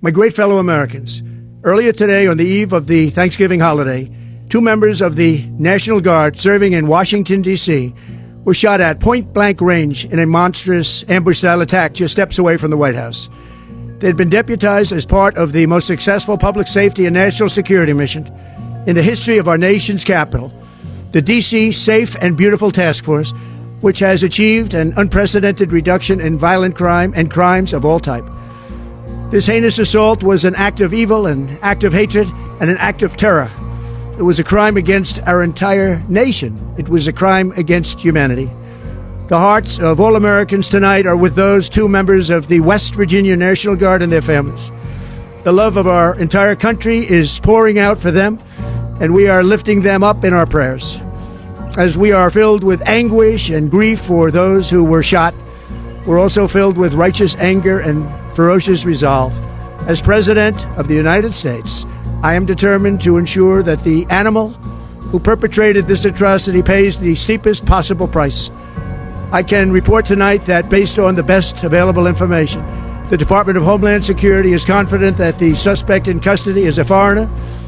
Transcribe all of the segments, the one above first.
My great fellow Americans, earlier today, on the eve of the Thanksgiving holiday, 2 members of the National Guard serving in Washington, D.C., were shot at point-blank range in a monstrous ambush-style attack just steps away from the White House. They had been deputized as part of the most successful public safety and national security mission in the history of our nation's capital, the D.C. Safe and Beautiful Task Force, which has achieved an unprecedented reduction in violent crime and crimes of all type. This heinous assault was an act of evil, an act of hatred, and an act of terror. It was a crime against our entire nation. It was a crime against humanity. The hearts of all Americans tonight are with those 2 members of the West Virginia National Guard and their families. The love of our entire country is pouring out for them, and we are lifting them up in our prayers. As we are filled with anguish and grief for those who were shot, we're also filled with righteous anger and ferocious resolve. As President of the United States, I am determined to ensure that the animal who perpetrated this atrocity pays the steepest possible price. I can report tonight that based on the best available information, the Department of Homeland Security is confident that the suspect in custody is a foreigner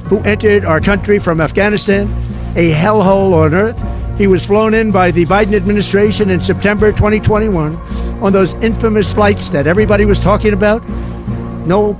who entered our country from Afghanistan, a hellhole on earth. He was flown in by the Biden administration in September 2021 on those infamous flights that everybody was talking about. Nobody